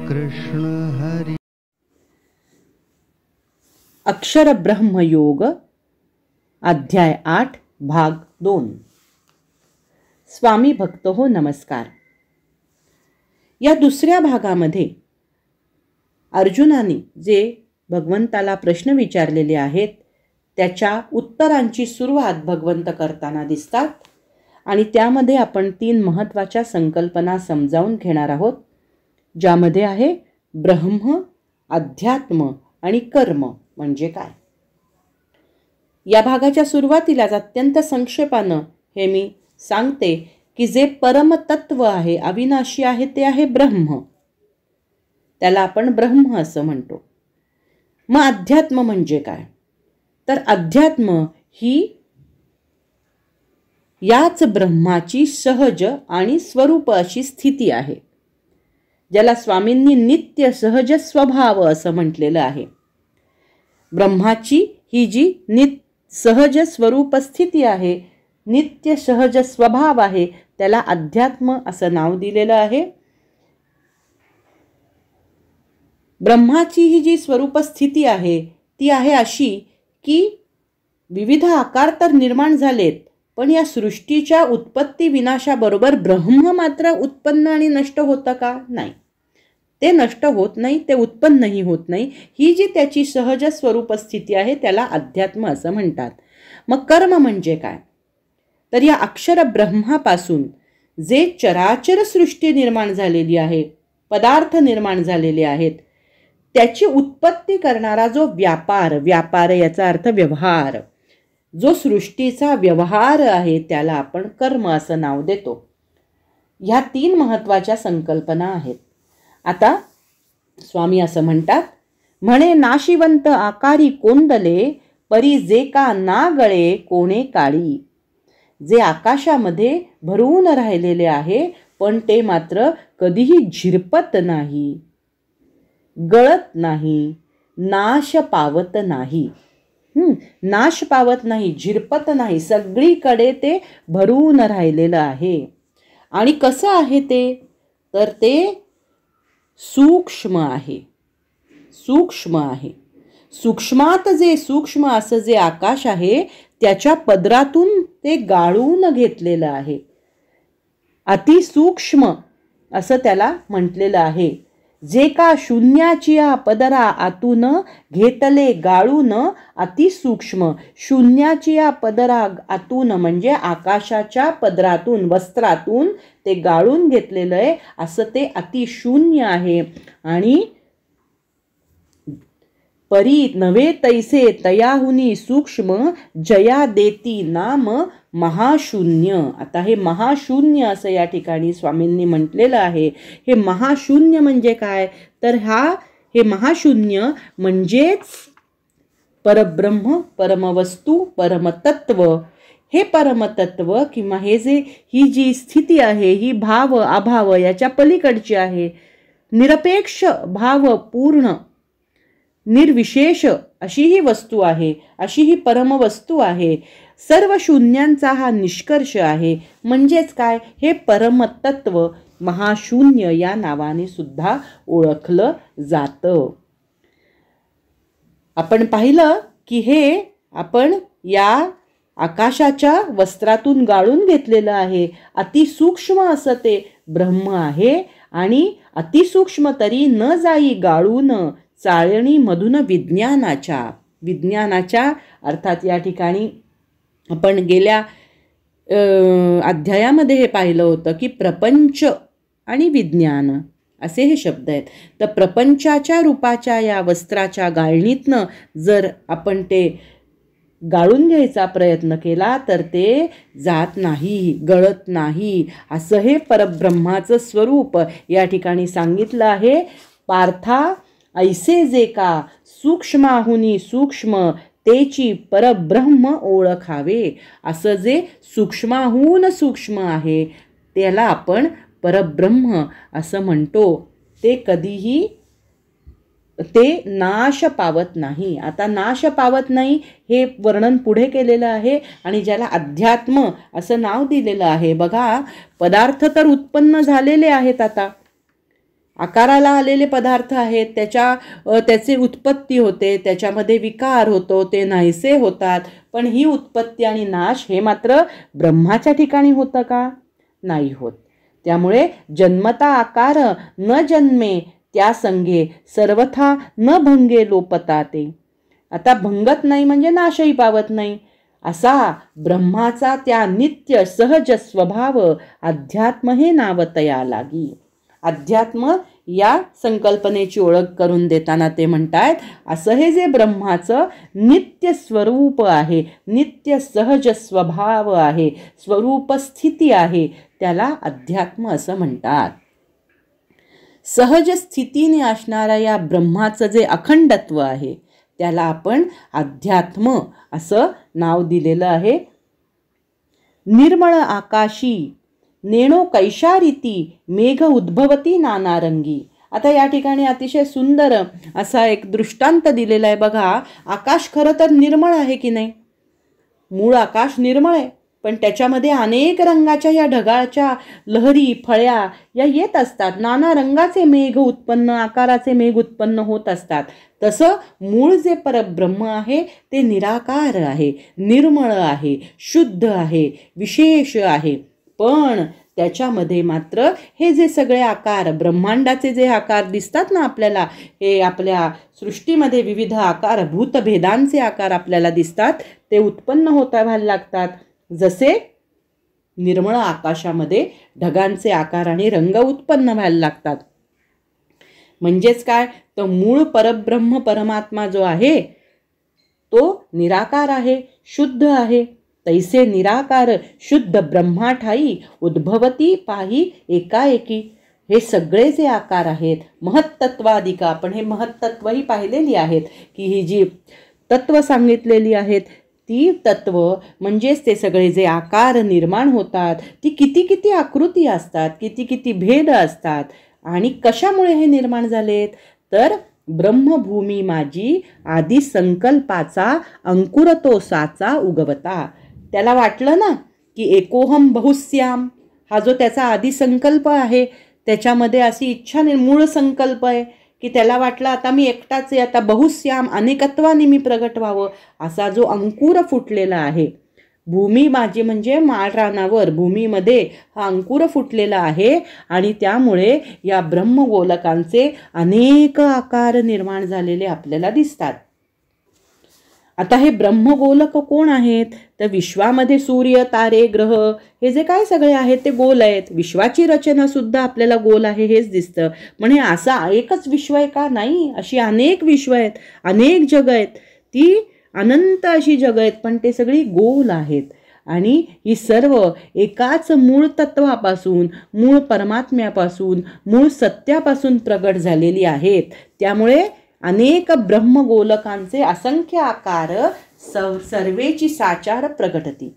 कृष्ण हरी। अक्षर ब्रह्मयोग अध्याय 8 भाग 2। स्वामी भक्त हो नमस्कार। या दुसऱ्या भागामध्ये अर्जुनाने जे भगवंताला प्रश्न विचारलेले आहेत त्याच्या उत्तरांची सुरुवात भगवंत करताना दिसतात आणि त्यामध्ये आपण 3 महत्त्वाच्या संकल्पना समजावून घेणार आहोत, ज्यामध्ये आहे ब्रह्म, अध्यात्म आणि कर्म म्हणजे काय। या भागाच्या सुरुवातीलाच अत्यंत संक्षेपानं हे मी सांगते की जे परमतत्व आहे, अविनाशी आहे, ते आहे ब्रह्म। त्याला आपण ब्रह्म असं म्हणतो। मग अध्यात्म म्हणजे काय, तर अध्यात्म ही याच ब्रह्माची सहज आणि स्वरूप अशी स्थिती आहे, ज्याला स्वामींनी नित्य सहज स्वभाव असं म्हटलेलं आहे। ब्रह्माची ही जी सहज स्वरूप स्थिती आहे, नित्य सहज स्वभाव आहे, त्याला अध्यात्म असं नाव दिलेलं आहे। ब्रह्माची ही जी स्वरूप स्थिती आहे ती आहे अशी की विविध आकार तर निर्माण झालेत, पण या सृष्टीच्या उत्पत्ती विनाशाबरोबर ब्रह्म मात्र उत्पन्न आणि नष्ट होतं का? नाही, ते नष्ट होत नाही, ते उत्पन्नही होत नाही। ही जी त्याची सहज स्वरूप स्थिती आहे त्याला अध्यात्म असं म्हणतात। मग कर्म म्हणजे काय, तर या अक्षर ब्रह्मापासून जे चराचर सृष्टी निर्माण झालेली आहे, पदार्थ निर्माण झालेले आहेत, त्याची उत्पत्ती करणारा जो व्यापार याचा अर्थ व्यवहार, जो सृष्टीचा व्यवहार आहे त्याला आपण कर्म असं नाव देतो। ह्या 3 महत्त्वाच्या संकल्पना आहेत। आता स्वामी असं म्हणतात, म्हणे नाशिवंत आकारी कोंदले, परी जे का ना गळे कोणे काळी। जे आकाशामध्ये भरून राहिलेले आहे पण ते मात्र कधीही झिरपत नाही, गळत नाही, नाश पावत नाही। नाश पावत नाही, झिरपत नाही, सगळीकडे ते भरून राहिलेलं आहे। आणि कसं आहे ते, तर ते सूक्ष्म आहे, सूक्ष्म आहे। सूक्ष्मात जे सूक्ष्म असं जे आकाश आहे त्याच्या पदरातून ते गाळून घेतलेलं आहे। अतिसूक्ष्म असं त्याला म्हटलेलं आहे। जे का शून्याची पदरा आतून घेतले गाळून अतिसूक्ष्म। शून्याची पदरा आतून म्हणजे आकाशाच्या पदरातून, वस्त्रातून ते गाळून घेतलेलं आहे, असं ते अतिशून्य आहे। आणि परी नवे तैसे तयाहुनी सूक्ष्म, जया देती नाम महाशून्य। आता हे महाशून्य असं या ठिकाणी स्वामींनी म्हटलेलं आहे। हे महाशून्य म्हणजे काय, तर हे महाशून्य म्हणजेच परब्रह्म, परमवस्तू, परमतत्व। हे परमतत्व किंवा ही जी स्थिती आहे ही भाव अभाव याच्या पलीकडची आहे। निरपेक्ष भाव पूर्ण निर्विशेष अशी ही वस्तू आहे, अशी ही परमवस्तू आहे। सर्व शून्यांचा हा निष्कर्ष आहे। म्हणजेच काय, हे परमतत्व महाशून्य या नावाने सुद्धा ओळखलं जातं। आपण पाहिलं की हे आपण या आकाशाच्या वस्त्रातून गाळून घेतलेलं आहे। अतिसूक्ष्म असं ते ब्रह्म आहे आणि अतिसूक्ष्म तरी न जाई गाळून, चाळणी मधून विज्ञानाच्या अर्थात या ठिकाणी आपण गेल्या अध्यायामध्ये हे पाहिलं होतं की प्रपंच आणि विज्ञान असे हे शब्द आहेत। तर प्रपंचाच्या रूपाच्या या वस्त्राच्या गाळणीतनं जर आपण ते गाळून घ्यायचा प्रयत्न केला तर ते जात नाही, गळत नाही, असं हे परब्रह्माचं स्वरूप या ठिकाणी सांगितलं आहे। पार्था ऐसे जे का सूक्ष्माहुनी सूक्ष्म, तेची परब्रह्म ओळखावे। असं जे सूक्ष्माहून सूक्ष्म आहे त्याला आपण परब्रह्म असं म्हणतो। ते कधीही नाश पावत नाही। आता नाश पावत नाही हे वर्णन पुढे केलेलं आहे आणि ज्याला अध्यात्म असं नाव दिलेलं आहे। बघा, पदार्थ तर उत्पन्न झालेले आहेत, आता आकाराला आलेले पदार्थ आहेत, त्याचे उत्पत्ती होते, त्याच्यामध्ये विकार होतो, ते नाहीसे होतात. पण ही उत्पत्ती आणि नाश हे मात्र ब्रह्माच्या ठिकाणी होतं का? नाही होत. त्यामुळे जन्मता आकार न जन्मे त्या संगे सर्वथा न भंगे लोपता ते. आता भंगत नाही म्हणजे नाशही पावत नाही. असा ब्रह्माचा त्या नित्य सहज स्वभाव अध्यात्म हे नाव तया लागी. अध्यात्म या संकल्पनेची ओळख करून देताना ते म्हणतायत, असं हे जे ब्रह्माचं नित्य स्वरूप आहे, नित्य सहज स्वभाव आहे, स्वरूप स्थिती आहे, त्याला अध्यात्म असं म्हणतात. सहज स्थितीने असणाऱ्या या ब्रह्माचं जे अखंडत्व आहे त्याला आपण अध्यात्म असं नाव दिलेलं आहे. निर्मळ आकाशी नेणो कैशारीती मेघ उद्भवती नानारंगी. आता या ठिकाणी अतिशय सुंदर असा एक दृष्टांत दिलेला आहे बघा. आकाश खरं तर निर्मळ आहे की नाही? मूळ आकाश निर्मळ आहे, पण त्याच्यामध्ये अनेक रंगाच्या या ढगाळच्या लहरी फळ्या या येत असतात. नाना रंगाचे मेघ उत्पन्न, आकाराचे मेघ उत्पन्न होत असतात. तसं मूळ जे परब्रह्म आहे ते निराकार आहे, निर्मळ आहे, शुद्ध आहे, विशेष आहे. पण त्याच्यामध्ये मात्र हे जे सगळे आकार, ब्रह्मांडाचे जे आकार दिसतात ना आपल्याला, हे आपल्या सृष्टीमध्ये विविध आकार, भूतभेदांचे आकार आपल्याला दिसतात, ते उत्पन्न होता व्हायला लागतात. जसे निर्मळ आकाशामध्ये ढगांचे आकार आणि रंग उत्पन्न व्हायला लागतात. म्हणजेच काय, तर मूळ परब्रह्म परमात्मा जो आहे तो निराकार आहे, शुद्ध आहे. तैसे निराकार शुद्ध ब्रह्माठाई उद्भवती पाही एकाएकी. हे सगळे जे आकार आहेत महत्तत्वादिका, आपण हे महत्तत्वही पाहिलेली आहेत की ही जी तत्व सांगितलेली आहेत ती तत्व म्हणजेच ते सगळे जे आकार निर्माण होतात, ती किती किती आकृती असतात, किती किती भेद असतात. आणि कशामुळे हे निर्माण झालेत? तर ब्रह्मभूमी माझी आदी संकल्पाचा अंकुर तो साचा उगवता. त्याला वाटलं ना की एकोहम बहुश्याम, हा जो त्याचा आदी संकल्प आहे त्याच्यामध्ये अशी इच्छा मूळ संकल्प आहे की त्याला वाटलं आता मी एकटाच आहे, आता बहुश्याम अनेकत्वाने मी प्रगट व्हावं, असा जो अंकुर फुटलेला आहे. भूमी माझी म्हणजे माळरानावर भूमीमध्ये हा अंकुर फुटलेला आहे आणि त्यामुळे या ब्रह्मगोलकांचे अनेक आकार निर्माण झालेले आपल्याला दिसतात. आता हे ब्रह्मगोलक कोण आहेत? तर विश्वामध्ये सूर्य, तारे, ग्रह हे जे काय सगळे आहेत ते गोल आहेत. विश्वाची रचना सुद्धा आपल्याला गोल आहे हेच दिसतं. म्हणजे असा एकच विश्व आहे का? नाही, अशी अनेक विश्व आहेत, अनेक जग आहेत, ती अनंत अशी जग आहेत, पण ते सगळी गोल आहेत. आणि ही सर्व एकाच मूळ तत्वापासून, मूळ परमात्म्यापासून, मूळ सत्यापासून प्रगट झालेली आहेत. त्यामुळे अनेक ब्रह्मगोलकांचे असंख्य आकार सर्वेची साचार प्रगटती.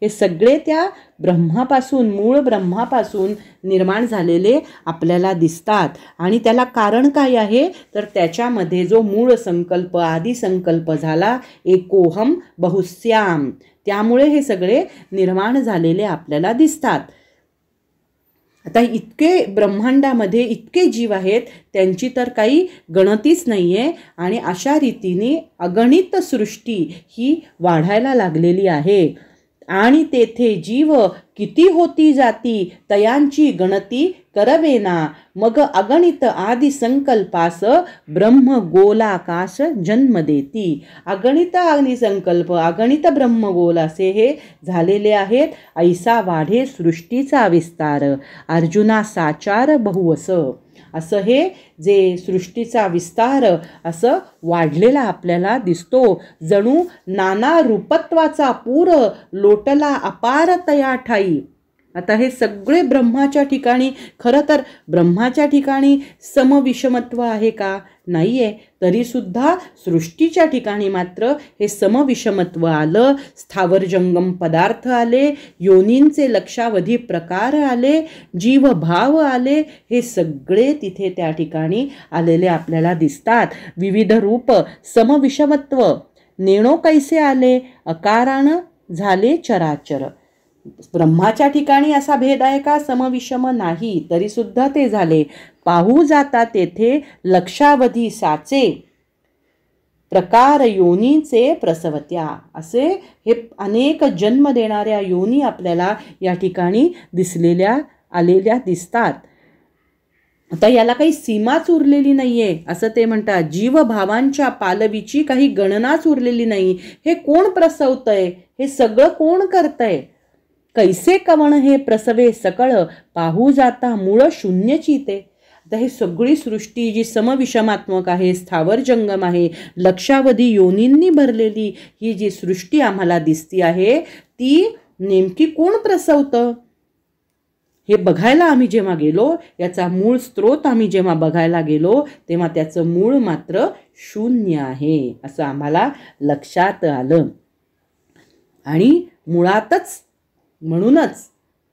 हे सगळे त्या ब्रह्मापासून, मूळ ब्रह्मापासून निर्माण झालेले आपल्याला दिसतात. आणि त्याला कारण काय आहे? तर त्याच्यामध्ये जो मूळ संकल्प, आदी संकल्प झाला एकोहम बहुश्याम, त्यामुळे हे सगळे निर्माण झालेले आपल्याला दिसतात. आता इतके ब्रह्मांडामध्ये इतके जीव आहेत, त्यांची तर काही गणतीच नाही आहे. आणि अशा रीतीने अगणित सृष्टी ही वाढायला लागलेली आहे. आणि तेथे जीव किती होती जाती तयांची गणती करवेना. मग अगणित आदि संकल्पास ब्रह्म गोलाकाश जन्म देती. अगणित आदि संकल्प, अगणित ब्रह्मगोल असे हे झालेले आहेत. ऐसा वाढे सृष्टीचा विस्तार अर्जुना साचार बहुवस. असं हे जे सृष्टीचा विस्तार असं वाढलेला आपल्याला दिसतो. जणू नाना रूपत्वाचा पूर लोटला अपार तया ठाई. आता हे सगळे ब्रह्माच्या ठिकाणी, खरं तर ब्रह्माच्या ठिकाणी समविषमत्व आहे का? नाही आहे. तरीसुद्धा सृष्टीच्या ठिकाणी मात्र हे समविषमत्व आलं. स्थावर जंगम पदार्थ आले, योनींचे लक्षावधी प्रकार आले, जीवभाव आले, हे सगळे तिथे त्या ठिकाणी आलेले आपल्याला दिसतात. विविध रूप समविषमत्व नेणो कैसे आले, अकारानं झाले चराचर. ब्रह्माच्या ठिकाणी असा भेद आहे का? समविषम नाही, तरी सुद्धा ते झाले. पाहू जाता तेथे लक्षावधी साचे, प्रकार योनीचे प्रसवत्या. असे हे अनेक जन्म देणाऱ्या योनी आपल्याला या ठिकाणी आलेल्या दिसतात. आता याला काही सीमाच उरलेली नाहीये असं ते म्हणतात. जीवभावांच्या पालवीची काही गणनाच उरलेली नाही. हे कोण प्रसवतंय? हे सगळं कोण करतंय? कैसे कवण हे प्रसवे सकळ, पाहू जाता मूळ शून्यची ते. आता हे सगळी सृष्टी जी समविषमात्मक आहे, स्थावर जंगम आहे, लक्षावधी योनींनी भरलेली ही जी सृष्टी आम्हाला दिसती आहे, ती नेमकी कोण प्रसवतं? हे बघायला आम्ही जेव्हा गेलो, याचा मूळ स्रोत आम्ही जेव्हा बघायला गेलो, तेव्हा त्याचं मूळ मात्र शून्य आहे असं आम्हाला लक्षात आलं. आणि मुळातच म्हणूनच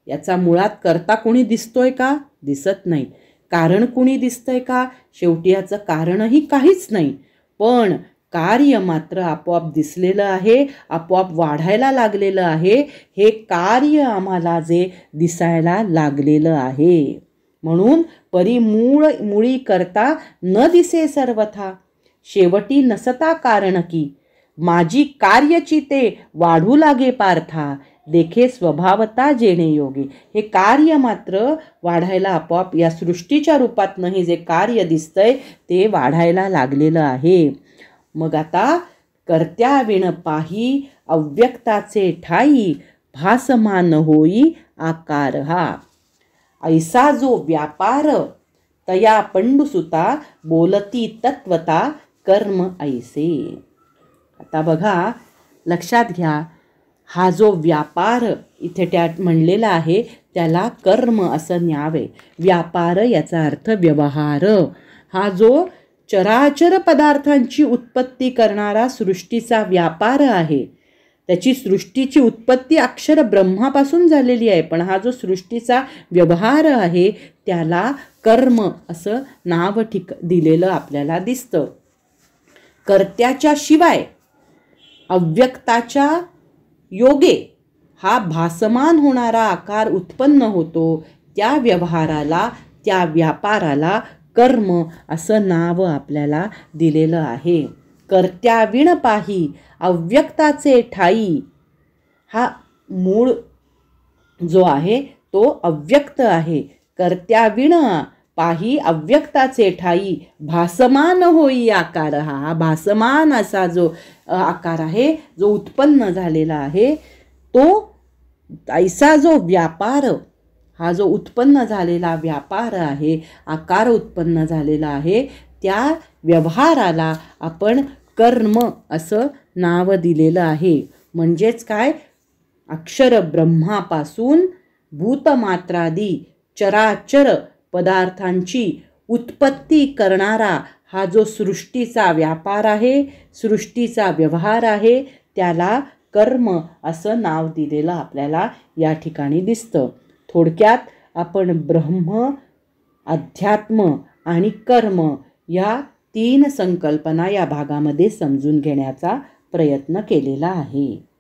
याचा मुळात करता कोणी दिसतोय का? दिसत नाही. कारण कोणी दिसतंय का? शेवटी याचं कारणही काहीच नाही. पण कार्य मात्र आपोआप दिसलेलं आहे, आपोआप वाढायला लागलेलं आहे. हे कार्य आम्हाला जे दिसायला लागलेलं आहे. म्हणून परी मुळी करता न दिसे सर्वथा, शेवटी नसता कारण की, माझी कार्यची ते वाढू लागे पार्था, देखे स्वभावता जेणे योगी. हे कार्य मात्र वाढायला आपोआप या सृष्टीच्या रूपातनं हे जे कार्य दिसतंय ते वाढायला लागलेलं आहे. मग आता कर्त्या विण पाही, अव्यक्ताचे ठाई, भासमान होई आकार हा. ऐसा जो व्यापार, तया पंडुसुता, बोलती तत्वता, कर्म ऐसे. आता बघा, लक्षात घ्या, हा जो व्यापार इथे त्यात म्हणलेला आहे त्याला कर्म असं न्यावे. व्यापार याचा अर्थ व्यवहार. हा जो चराचर पदार्थांची उत्पत्ती करणारा सृष्टीचा व्यापार आहे, त्याची सृष्टीची उत्पत्ती अक्षर ब्रह्मापासून झालेली आहे, पण हा जो सृष्टीचा व्यवहार आहे त्याला कर्म असं नाव दिलेलं आपल्याला दिसतं. कर्त्याच्या शिवाय अव्यक्ताच्या योगे हा भासमान होणारा आकार उत्पन्न होतो. त्या व्यवहाराला, त्या व्यापाराला कर्म असं नाव आपल्याला दिलेलं आहे. कर्त्या विण पाही, अव्यक्ताचे ठाई. हा मूळ जो आहे तो अव्यक्त आहे. कर्त्या विण पाही, अव्यक्ताचे ठाई, भासमान होई आकार हा. भासमान असा जो आकार आहे, जो उत्पन्न झालेला आहे, तो ऐसा जो व्यापार, हा जो उत्पन्न झालेला व्यापार आहे, आकार उत्पन्न झालेला आहे, त्या व्यवहाराला आपण कर्म असं नाव दिलेलं आहे. म्हणजेच काय? अक्षर ब्रह्मापासून भूतमात्रादी चराचर पदार्थांची उत्पत्ती करणारा हा जो सृष्टीचा व्यापार आहे, सृष्टीचा व्यवहार आहे, त्याला कर्म असं नाव दिलेलं आपल्याला या ठिकाणी दिसतं. थोडक्यात आपण ब्रह्म, अध्यात्म आणि कर्म या 3 संकल्पना या भागामध्ये समजून घेण्याचा प्रयत्न केलेला आहे.